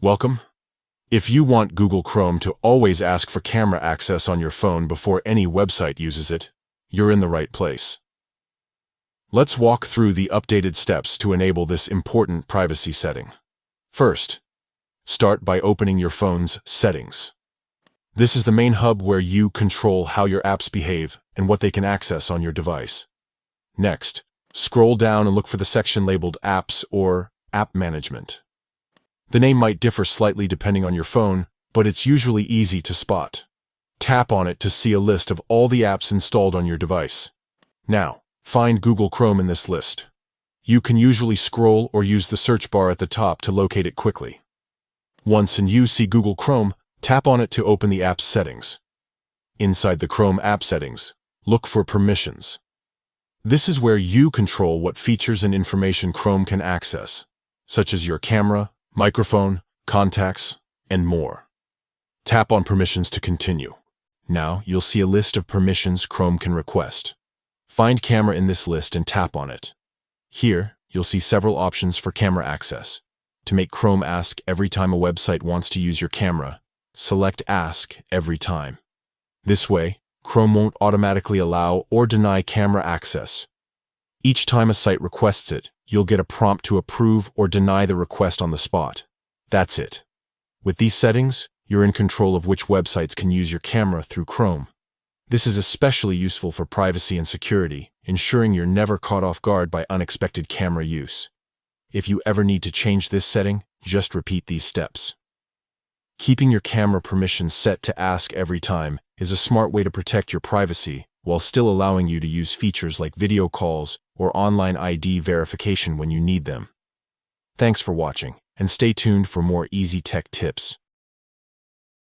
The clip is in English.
Welcome. If you want Google Chrome to always ask for camera access on your phone before any website uses it, you're in the right place. Let's walk through the updated steps to enable this important privacy setting. First, start by opening your phone's settings. This is the main hub where you control how your apps behave and what they can access on your device. Next, scroll down and look for the section labeled Apps or App Management. The name might differ slightly depending on your phone, but it's usually easy to spot. Tap on it to see a list of all the apps installed on your device. Now, find Google Chrome in this list. You can usually scroll or use the search bar at the top to locate it quickly. Once you see Google Chrome, tap on it to open the app's settings. Inside the Chrome app settings, look for Permissions. This is where you control what features and information Chrome can access, such as your camera, microphone, contacts, and more. Tap on Permissions to continue. Now you'll see a list of permissions Chrome can request. Find Camera in this list and tap on it. Here, you'll see several options for camera access. To make Chrome ask every time a website wants to use your camera, select Ask Every Time. This way, Chrome won't automatically allow or deny camera access. Each time a site requests it, you'll get a prompt to approve or deny the request on the spot. That's it. With these settings, you're in control of which websites can use your camera through Chrome. This is especially useful for privacy and security, ensuring you're never caught off guard by unexpected camera use. If you ever need to change this setting, just repeat these steps. Keeping your camera permissions set to Ask Every Time is a smart way to protect your privacy while still allowing you to use features like video calls or online ID verification when you need them. Thanks for watching, and stay tuned for more easy tech tips.